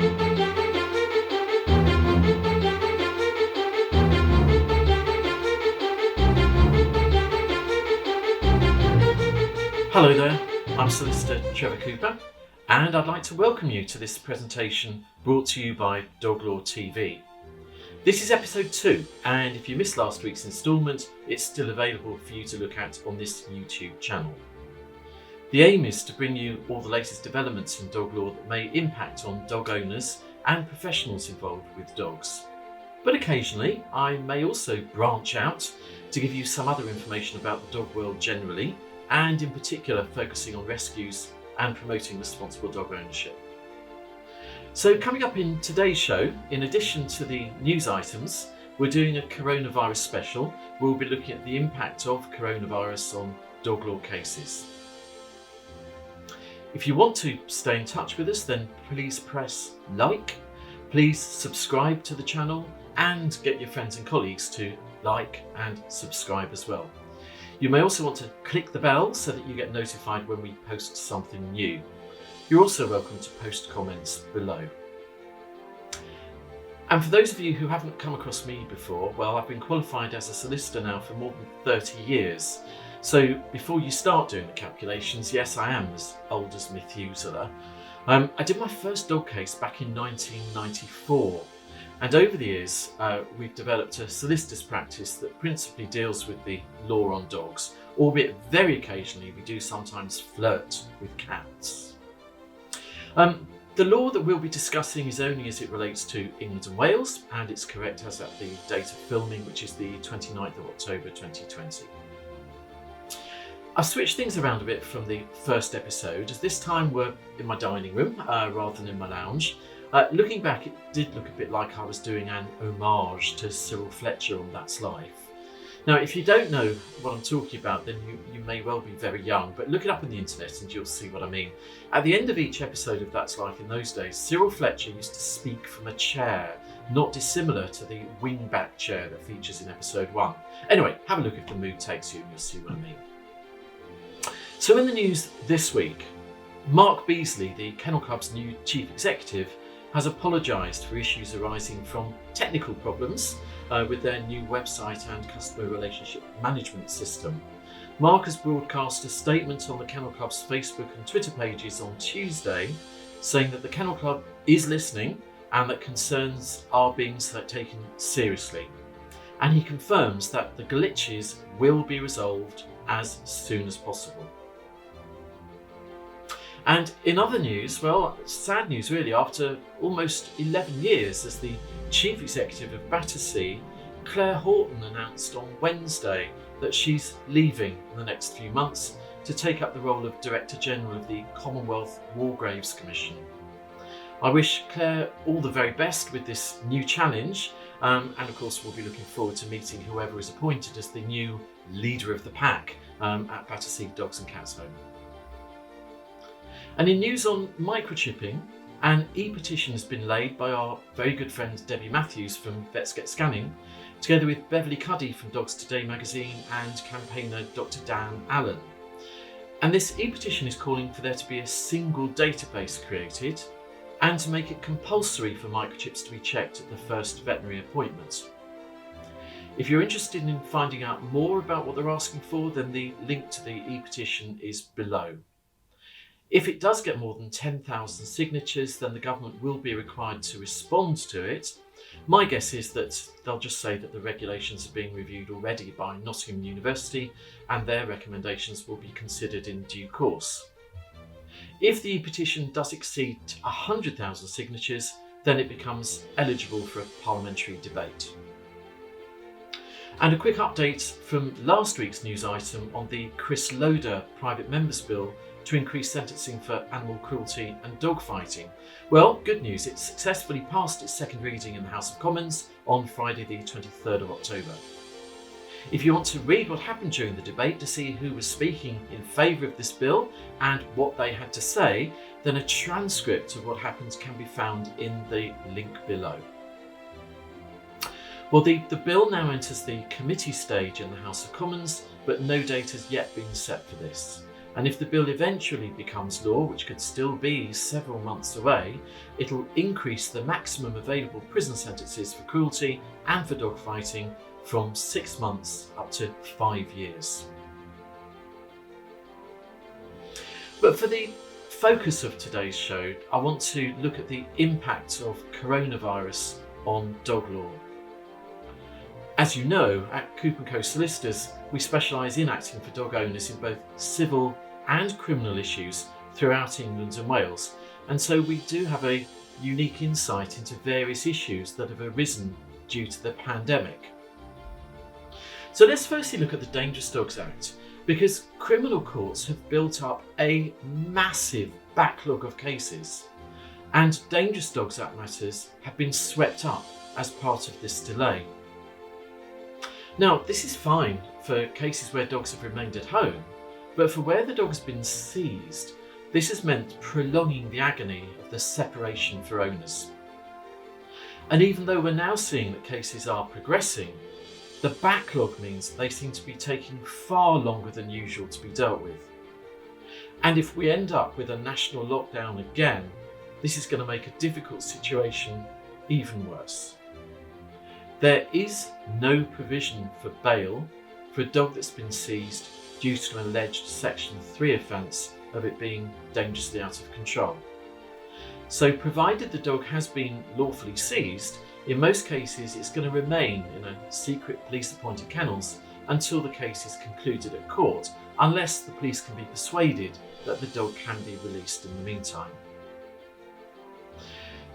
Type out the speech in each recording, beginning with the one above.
Hello there, I'm Solicitor Trevor Cooper, and I'd like to welcome you to this presentation brought to you by Doglaw TV. This is episode 2, and if you missed last week's instalment, it's still available for you to look at on this YouTube channel. The aim is to bring you all the latest developments in dog law that may impact on dog owners and professionals involved with dogs. But occasionally, I may also branch out to give you some other information about the dog world generally, and in particular focusing on rescues and promoting responsible dog ownership. So coming up in today's show, in addition to the news items, we're doing a coronavirus special. We'll be looking at the impact of coronavirus on dog law cases. If you want to stay in touch with us, then please press like, please subscribe to the channel, and get your friends and colleagues to like and subscribe as well. You may also want to click the bell so that you get notified when we post something new. You're also welcome to post comments below. And for those of you who haven't come across me before, well, I've been qualified as a solicitor now for more than 30 years. So before you start doing the calculations, yes, I am as old as Methuselah. I did my first dog case back in 1994. And over the years, we've developed a solicitor's practice that principally deals with the law on dogs, albeit very occasionally we do sometimes flirt with cats. The law that we'll be discussing is only as it relates to England and Wales, and it's correct as at the date of filming, which is the 29th of October 2020. I've switched things around a bit from the first episode, as this time we're in my dining room rather than in my lounge. Looking back, it did look a bit like I was doing an homage to Cyril Fletcher on That's Life. Now, if you don't know what I'm talking about, then you may well be very young, but look it up on the internet and you'll see what I mean. At the end of each episode of That's Life in those days, Cyril Fletcher used to speak from a chair, not dissimilar to the wingback chair that features in episode 1. Anyway, have a look if the mood takes you and you'll see what I mean. So in the news this week, Mark Beasley, the Kennel Club's new chief executive, has apologised for issues arising from technical problems with their new website and customer relationship management system. Mark has broadcast a statement on the Kennel Club's Facebook and Twitter pages on Tuesday, saying that the Kennel Club is listening and that concerns are being taken seriously. And he confirms that the glitches will be resolved as soon as possible. And in other news, well, sad news really, after almost 11 years as the chief executive of Battersea, Claire Horton announced on Wednesday that she's leaving in the next few months to take up the role of Director General of the Commonwealth War Graves Commission. I wish Claire all the very best with this new challenge, and of course we'll be looking forward to meeting whoever is appointed as the new leader of the pack at Battersea Dogs and Cats Home. And in news on microchipping, an e-petition has been laid by our very good friend Debbie Matthews from Vets Get Scanning, together with Beverly Cuddy from Dogs Today magazine and campaigner Dr. Dan Allen. And this e-petition is calling for there to be a single database created and to make it compulsory for microchips to be checked at the first veterinary appointment. If you're interested in finding out more about what they're asking for, then the link to the e-petition is below. If it does get more than 10,000 signatures, then the government will be required to respond to it. My guess is that they'll just say that the regulations are being reviewed already by Nottingham University and their recommendations will be considered in due course. If the petition does exceed 100,000 signatures, then it becomes eligible for a parliamentary debate. And a quick update from last week's news item on the Chris Loder private members bill to increase sentencing for animal cruelty and dog fighting. Well, good news, it successfully passed its second reading in the House of Commons on Friday the 23rd of October. If you want to read what happened during the debate to see who was speaking in favour of this bill and what they had to say, then a transcript of what happened can be found in the link below. Well, the bill now enters the committee stage in the House of Commons, but no date has yet been set for this. And if the bill eventually becomes law, which could still be several months away, it'll increase the maximum available prison sentences for cruelty and for dog fighting from 6 months up to 5 years. But for the focus of today's show, I want to look at the impact of coronavirus on dog law. As you know, at Coop & Co Solicitors, we specialise in acting for dog owners in both civil and criminal issues throughout England and Wales, and so we do have a unique insight into various issues that have arisen due to the pandemic. So let's firstly look at the Dangerous Dogs Act, because criminal courts have built up a massive backlog of cases, and Dangerous Dogs Act matters have been swept up as part of this delay. Now, this is fine for cases where dogs have remained at home, but for where the dog has been seized, this has meant prolonging the agony of the separation for owners. And even though we're now seeing that cases are progressing, the backlog means they seem to be taking far longer than usual to be dealt with. And if we end up with a national lockdown again, this is going to make a difficult situation even worse. There is no provision for bail for a dog that's been seized due to an alleged Section 3 offence of it being dangerously out of control. So provided the dog has been lawfully seized, in most cases it's going to remain in a secret police appointed kennels until the case is concluded at court, unless the police can be persuaded that the dog can be released in the meantime.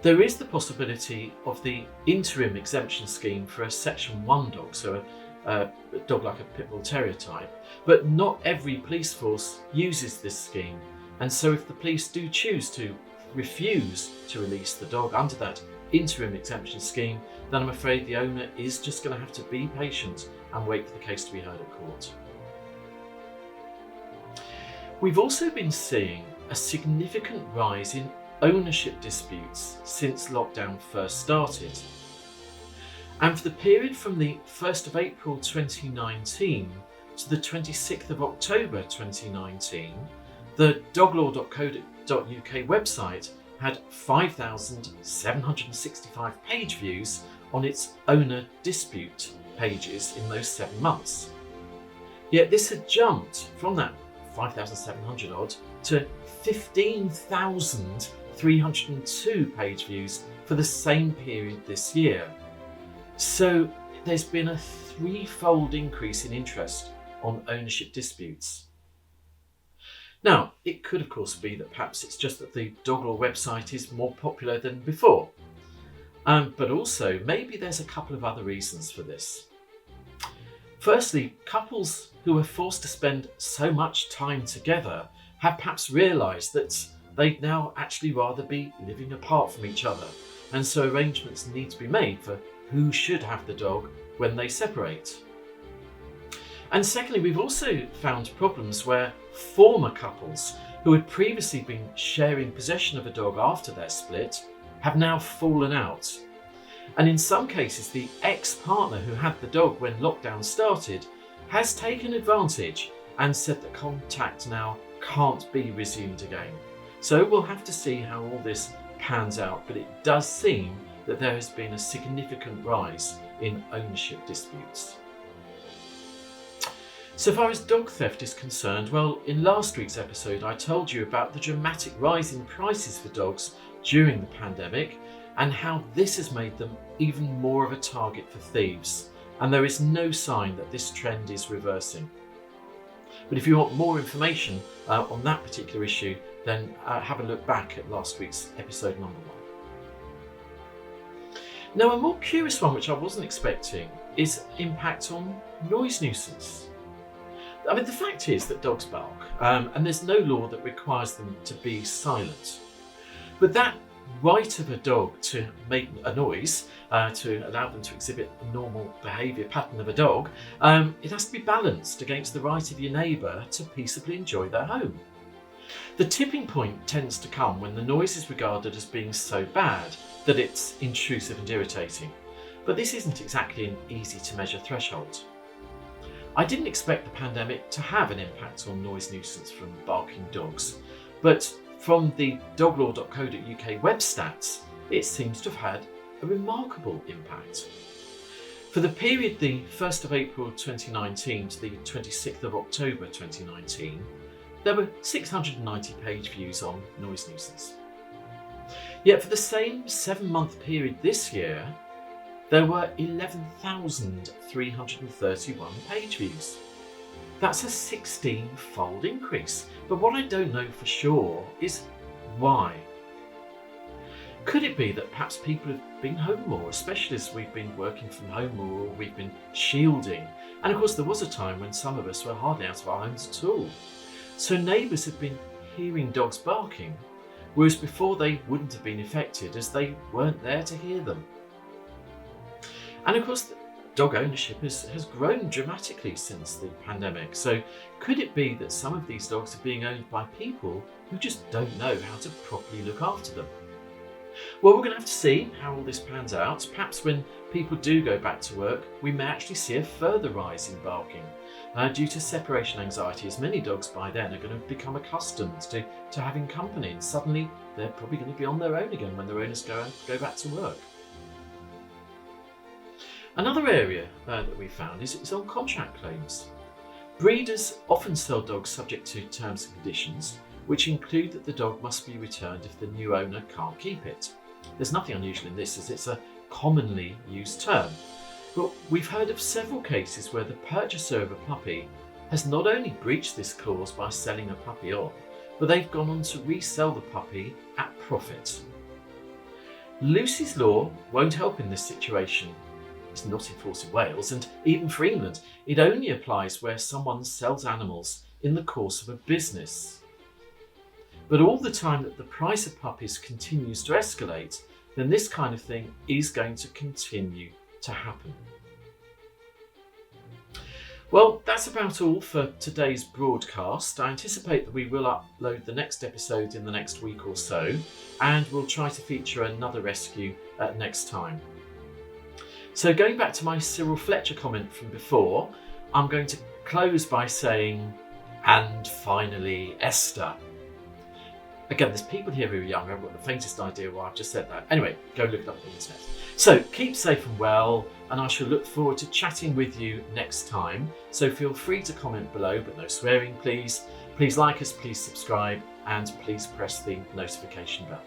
There is the possibility of the interim exemption scheme for a Section 1 dog, so a dog like a pit bull terrier type, but not every police force uses this scheme, and so if the police do choose to refuse to release the dog under that interim exemption scheme, then I'm afraid the owner is just going to have to be patient and wait for the case to be heard at court. We've also been seeing a significant rise in ownership disputes since lockdown first started. And for the period from the 1st of April 2019 to the 26th of October 2019, the doglaw.co.uk website had 5,765 page views on its owner dispute pages in those 7 months. Yet this had jumped from that 5,700 odd to 15,302 page views for the same period this year. So there's been a threefold increase in interest on ownership disputes. Now, it could of course be that perhaps it's just that the Doglaw website is more popular than before. But also maybe there's a couple of other reasons for this. Firstly, couples who are forced to spend so much time together have perhaps realised that they'd now actually rather be living apart from each other, and so arrangements need to be made for who should have the dog when they separate. And secondly, we've also found problems where former couples who had previously been sharing possession of a dog after their split have now fallen out. And in some cases, the ex-partner who had the dog when lockdown started has taken advantage and said that contact now can't be resumed again. So we'll have to see how all this pans out, but it does seem that there has been a significant rise in ownership disputes. So far as dog theft is concerned, well, in last week's episode I told you about the dramatic rise in prices for dogs during the pandemic and how this has made them even more of a target for thieves, and there is no sign that this trend is reversing. But if you want more information on that particular issue, then have a look back at last week's episode number 1. Now, a more curious one which I wasn't expecting is impact on noise nuisance. I mean, the fact is that dogs bark, and there's no law that requires them to be silent. But that right of a dog to make a noise, to allow them to exhibit the normal behaviour pattern of a dog, it has to be balanced against the right of your neighbour to peaceably enjoy their home. The tipping point tends to come when the noise is regarded as being so bad that it's intrusive and irritating. But this isn't exactly an easy to measure threshold. I didn't expect the pandemic to have an impact on noise nuisance from barking dogs, but from the Doglaw.co.uk web stats, it seems to have had a remarkable impact. For the period the 1st of April 2019 to the 26th of October 2019, there were 690 page views on noise nuisance. Yet for the same 7-month period this year, there were 11,331 page views. That's a 16-fold increase. But what I don't know for sure is why. Could it be that perhaps people have been home more, especially as we've been working from home more, or we've been shielding? And of course, there was a time when some of us were hardly out of our homes at all. So neighbours have been hearing dogs barking, whereas before they wouldn't have been affected as they weren't there to hear them. And of course, dog ownership has grown dramatically since the pandemic. So could it be that some of these dogs are being owned by people who just don't know how to properly look after them? Well, we're going to have to see how all this pans out. Perhaps when people do go back to work, we may actually see a further rise in barking due to separation anxiety, as many dogs by then are going to become accustomed to having company, and suddenly they're probably going to be on their own again when their owners go back to work. Another area that we found is on contract claims. Breeders often sell dogs subject to terms and conditions, which include that the dog must be returned if the new owner can't keep it. There's nothing unusual in this, as it's a commonly used term. But we've heard of several cases where the purchaser of a puppy has not only breached this clause by selling a puppy on, but they've gone on to resell the puppy at profit. Lucy's Law won't help in this situation. It's not enforced in Wales, and even for England, it only applies where someone sells animals in the course of a business. But all the time that the price of puppies continues to escalate, then this kind of thing is going to continue to happen. Well, that's about all for today's broadcast. I anticipate that we will upload the next episode in the next week or so, and we'll try to feature another rescue next time. So going back to my Cyril Fletcher comment from before, I'm going to close by saying, and finally, Esther. Again, there's people here who are young. I haven't got the faintest idea why I've just said that. Anyway, go look it up on the internet. So keep safe and well, and I shall look forward to chatting with you next time. So feel free to comment below, but no swearing, please. Please like us, please subscribe, and please press the notification bell.